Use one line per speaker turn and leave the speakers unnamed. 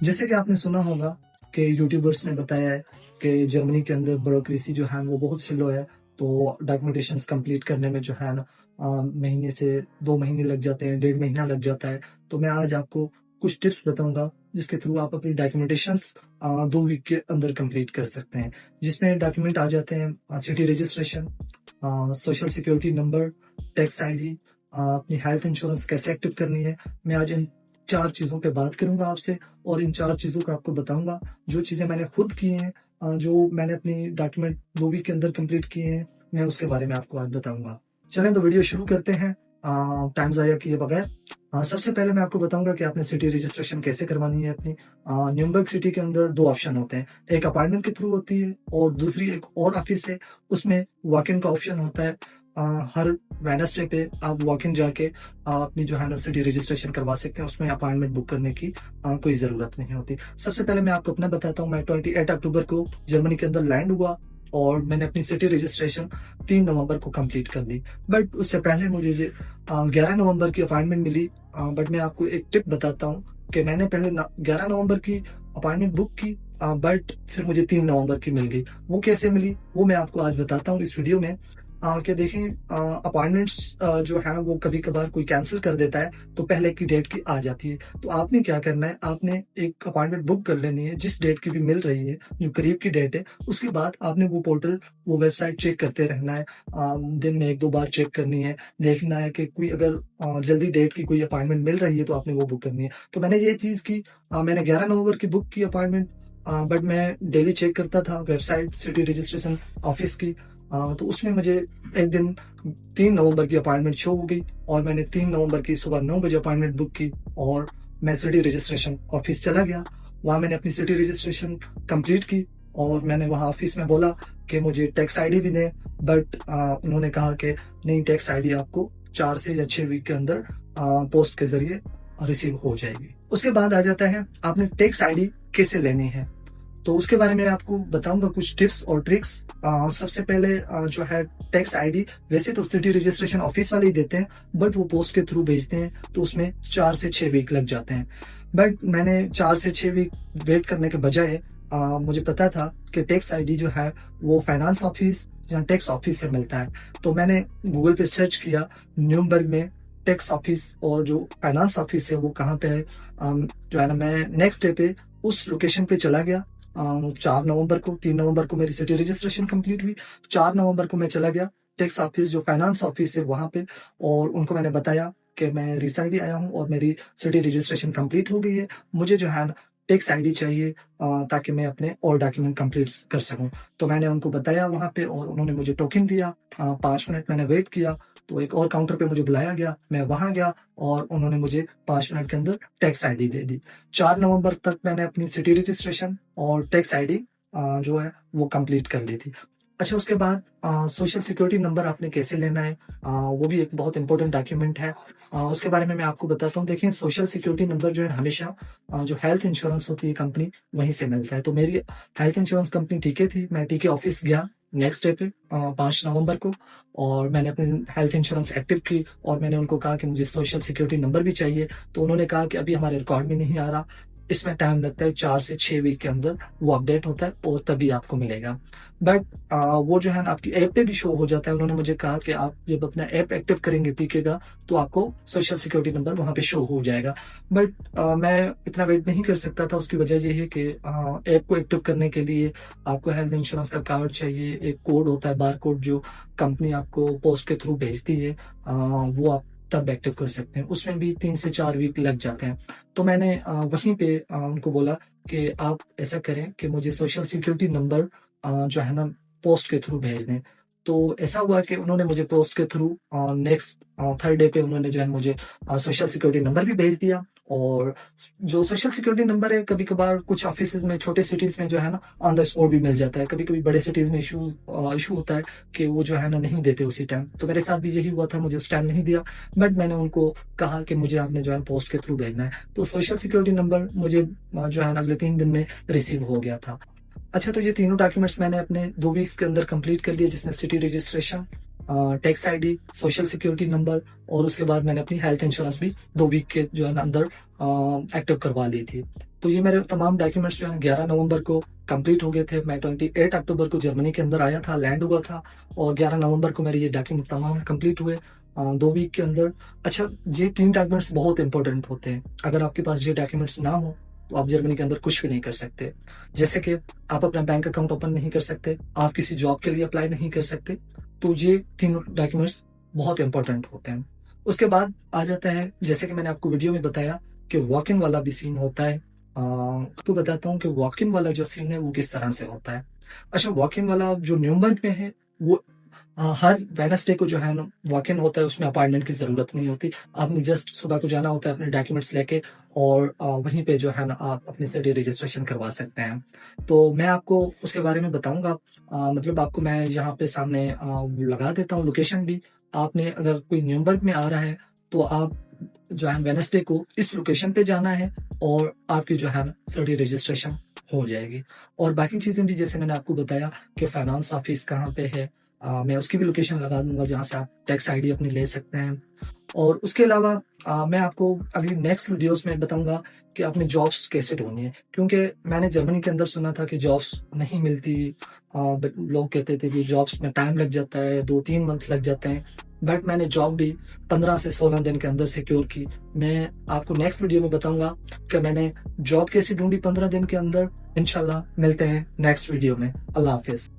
जैसे कि आपने सुना होगा कि यूट्यूबर्स ने बताया है कि जर्मनी के अंदर ब्यूरोक्रेसी जो है वो बहुत स्लो है, तो डॉक्यूमेंटेशंस कंप्लीट करने में जो है ना महीने से 2 महीने लग जाते हैं, 1.5 महीना लग जाता है। तो मैं आज आपको कुछ टिप्स बताऊँगा जिसके थ्रू आप अपनी डॉक्यूमेंटेशंस 2 वीक के अंदर कंप्लीट कर सकते हैं। जिसमें डॉक्यूमेंट आ जाते हैं city registration, social security number, tax ID, अपनी हेल्थ इंश्योरेंस कैसे एक्टिव करनी है। मैं आज इन 4 चीज़ों पे बात करूँगा आपसे और इन 4 चीज़ों को आपको बताऊँगा। जो चीज़ें मैंने खुद की हैं, जो मैंने अपनी डॉक्यूमेंट 2 वीक के अंदर कंप्लीट किए हैं, मैं उसके बारे में आपको आज बताऊँगा। चलें तो वीडियो शुरू करते हैं टाइम ज़ाया किए बगैर। सबसे पहले मैं आपको बताऊँगा कि आपने सिटी रजिस्ट्रेशन कैसे करवानी है अपनी। न्यूरम्बर्ग सिटी के अंदर 2 ऑप्शन होते हैं, एक अपॉइंटमेंट के थ्रू होती है और दूसरी एक और ऑफिस है, उसमें वॉक इन का ऑप्शन होता है। हर वेडनेसडे पे आप वॉक इन जाके अपनी जो है ना सिटी रजिस्ट्रेशन करवा सकते हैं, उसमें अपॉइंटमेंट बुक करने की कोई ज़रूरत नहीं होती। सबसे पहले मैं आपको अपना बताता हूँ, मैं 28 अक्टूबर को जर्मनी के अंदर लैंड हुआ और मैंने अपनी सिटी रजिस्ट्रेशन 3 नवंबर को कंप्लीट कर ली। बट उससे पहले मुझे 11 नवंबर की अपॉइंटमेंट मिली। बट मैं आपको एक टिप बताता हूँ कि मैंने पहले 11 नवंबर की अपॉइंटमेंट बुक की, बट फिर मुझे 3 नवंबर की मिल गई। वो कैसे मिली वो मैं आपको आज बताता हूँ इस वीडियो में। कि देखें, अपॉइंटमेंट्स जो है वो कभी कभार कोई कैंसिल कर देता है तो पहले की डेट की आ जाती है। तो आपने क्या करना है, आपने एक अपॉइंटमेंट बुक कर लेनी है जिस डेट की भी मिल रही है, जो करीब की डेट है। उसके बाद आपने वो पोर्टल, वो वेबसाइट चेक करते रहना है। दिन में 1-2 बार चेक करनी है, देखना है कि कोई अगर जल्दी डेट की कोई अपॉइंटमेंट मिल रही है तो आपने वो बुक करनी है। तो मैंने ये चीज़ की, मैंने 11 नवंबर की बुक की अपॉइंटमेंट। बट मैं डेली चेक करता था वेबसाइट सिटी रजिस्ट्रेशन ऑफिस की। तो उसमें मुझे एक दिन 3 नवंबर की अपॉइंटमेंट शो हो गई और मैंने 3 नवंबर की सुबह 9 बजे अपॉइंटमेंट बुक की और मैं सिटी रजिस्ट्रेशन ऑफिस चला गया। वहाँ मैंने अपनी सिटी रजिस्ट्रेशन कंप्लीट की और मैंने वहाँ ऑफिस में बोला कि मुझे टैक्स आईडी भी दें। बट उन्होंने कहा कि नहीं, टैक्स आईडी आपको 4 से या 6 वीक के अंदर पोस्ट के जरिए रिसीव हो जाएगी। उसके बाद आ जाता है आपने टैक्स आईडी कैसे लेनी है, तो उसके बारे में आपको बताऊंगा कुछ टिप्स और ट्रिक्स। सबसे पहले जो है टैक्स आईडी, वैसे तो सिटी रजिस्ट्रेशन ऑफिस वाले ही देते हैं, बट वो पोस्ट के थ्रू भेजते हैं तो उसमें 4 से 6 वीक लग जाते हैं। बट मैंने 4 से 6 वीक वेट करने के बजाय मुझे पता था कि टैक्स आईडी जो है वो फाइनेंस ऑफिस या टैक्स ऑफिस से मिलता है। तो मैंने गूगल पे सर्च किया न्यूरम्बर्ग में टैक्स ऑफिस, और जो फाइनेंस ऑफिस है वो कहाँ पे है। जो है ना, मैं नेक्स्ट डे पे उस लोकेशन पे चला गया। 4 नवंबर को, 3 नवंबर को मेरी सिटी रजिस्ट्रेशन कंप्लीट हुई। 4 नवंबर को मैं चला गया टैक्स ऑफिस, जो फाइनेंस ऑफिस है वहां पे, और उनको मैंने बताया कि मैं रिसेंटली आया हूँ और मेरी सिटी रजिस्ट्रेशन कंप्लीट हो गई है, मुझे जो है टैक्स आईडी चाहिए ताकि मैं अपने और डॉक्यूमेंट कंप्लीट कर सकूं। तो मैंने उनको बताया वहां पे और उन्होंने मुझे टोकन दिया। 5 मिनट मैंने वेट किया तो एक और काउंटर पे मुझे बुलाया गया, मैं वहां गया और उन्होंने मुझे 5 मिनट के अंदर टैक्स आईडी दे दी। 4 नवंबर तक मैंने अपनी सिटी रजिस्ट्रेशन और टैक्स आईडी जो है वो कंप्लीट कर ली थी। अच्छा, उसके बाद सोशल सिक्योरिटी नंबर आपने कैसे लेना है, वो भी एक बहुत इंपॉर्टेंट डॉक्यूमेंट है। उसके बारे में मैं आपको बताता हूँ। देखिए, सोशल सिक्योरिटी नंबर जो है हमेशा जो हेल्थ इंश्योरेंस होती है कंपनी, वहीं से मिलता है। तो मेरी हेल्थ इंश्योरेंस कंपनी टीके थी, मैं टीके ऑफिस गया नेक्स्ट डे पे 5 नवंबर को, और मैंने अपनी हेल्थ इंश्योरेंस एक्टिव की और मैंने उनको कहा कि मुझे सोशल सिक्योरिटी नंबर भी चाहिए। तो उन्होंने कहा कि अभी हमारे रिकॉर्ड में नहीं आ रहा, इसमें टाइम लगता है, 4 से 6 वीक के अंदर वो अपडेट होता है और तभी आपको मिलेगा। बट वो जो है ना आपकी ऐप पे भी शो हो जाता है। उन्होंने मुझे कहा कि आप जब अपना ऐप एक्टिव करेंगे पीके का तो आपको सोशल सिक्योरिटी नंबर वहां पे शो हो जाएगा। बट मैं इतना वेट नहीं कर सकता था। उसकी वजह ये है कि ऐप को एक्टिव करने के लिए आपको हेल्थ इंश्योरेंस का कार्ड चाहिए, एक कोड होता है, बार कोड, जो कंपनी आपको पोस्ट के थ्रू भेजती है। वो आप तब एक्टिव कर सकते हैं, उसमें भी 3 से 4 वीक लग जाते हैं। तो मैंने वहीं पे उनको बोला कि आप ऐसा करें कि मुझे सोशल सिक्योरिटी नंबर जो है ना पोस्ट के थ्रू भेज दें। तो ऐसा हुआ कि उन्होंने मुझे पोस्ट के थ्रू नेक्स्ट थर्ड डे पे उन्होंने जो है मुझे सोशल सिक्योरिटी नंबर भी भेज दिया। और जो सोशल सिक्योरिटी नंबर है, कभी कभार कुछ ऑफिस में, छोटे सिटीज में जो है ना ऑन द स्पॉट भी मिल जाता है। कभी कभी बड़े सिटीज में इशू होता है कि वो जो है ना नहीं देते उसी टाइम। तो मेरे साथ भी यही हुआ था, मुझे उस टाइम नहीं दिया। बट मैंने उनको कहा कि मुझे आपने जो है पोस्ट के थ्रू भेजना है, तो सोशल सिक्योरिटी नंबर मुझे जो है ना अगले 3 दिन में रिसीव हो गया था। अच्छा, तो ये तीनों डॉक्यूमेंट्स मैंने अपने 2 वीक्स के अंदर कंप्लीट कर लिए, जिसमें city registration, tax ID, social security number, और उसके बाद मैंने अपनी हेल्थ इंश्योरेंस भी 2 वीक के जो है ना अंदर एक्टिव करवा ली थी। तो ये मेरे तमाम डॉक्यूमेंट्स जो है 11 नवंबर को कंप्लीट हो गए थे। मैं 28 अक्टूबर को जर्मनी के अंदर आया था, लैंड हुआ था, और 11 नवंबर को मेरे ये डॉक्यूमेंट तमाम कंप्लीट हुए 2 वीक के अंदर। अच्छा, ये 3 डॉक्यूमेंट्स बहुत इंपॉर्टेंट होते हैं। अगर आपके पास ये डॉक्यूमेंट्स ना हो तो आप जर्मनी के अंदर कुछ भी नहीं कर सकते। जैसे कि आप अपना बैंक अकाउंट ओपन नहीं कर सकते, आप किसी जॉब के लिए अप्लाई नहीं कर सकते। तो ये 3 डॉक्यूमेंट्स बहुत इंपॉर्टेंट होते हैं। उसके बाद आ जाता है, जैसे कि मैंने आपको वीडियो में बताया कि वॉक इन वाला भी सीन होता है। आपको बताता हूँ कि वॉक इन वाला जो सीन है वो किस तरह से होता है। अच्छा, वॉक इन वाला जो न्यूमर्क में है वो हर वेडनेसडे को जो है ना वॉक इन होता है, उसमें अपॉइंटमेंट की जरूरत नहीं होती। आपने जस्ट सुबह को जाना होता है अपने डॉक्यूमेंट्स लेके, और वहीं पे जो है ना आप अपनी स्टडी रजिस्ट्रेशन करवा सकते हैं। तो मैं आपको उसके बारे में बताऊंगा। मतलब आपको मैं यहाँ पे सामने लगा देता हूँ लोकेशन भी। आपने अगर कोई न्यूमबर्ग में आ रहा है तो आप जो है वेडनेसडे को इस लोकेशन पे जाना है, और आपकी जो है ना स्टडी रजिस्ट्रेशन हो जाएगी। और बाकी चीजें भी जैसे मैंने आपको बताया कि फाइनेंस ऑफिस कहाँ पे है, मैं उसकी भी लोकेशन लगा दूंगा जहाँ से आप टैक्स आईडी अपनी ले सकते हैं। और उसके अलावा मैं आपको अगली नेक्स्ट वीडियोस में बताऊंगा कि अपने जॉब्स कैसे ढूंढनी है, क्योंकि मैंने जर्मनी के अंदर सुना था कि जॉब्स नहीं मिलती। लोग कहते थे कि जॉब्स में टाइम लग जाता है, 2-3 मंथ लग जाते हैं। बट मैंने जॉब भी 15 से 16 दिन के अंदर सिक्योर की। मैं आपको नेक्स्ट वीडियो में बताऊंगा कि मैंने जॉब कैसे ढूंढी 15 दिन के अंदर। इंशाल्लाह मिलते हैं नेक्स्ट वीडियो में। अल्लाह हाफिज।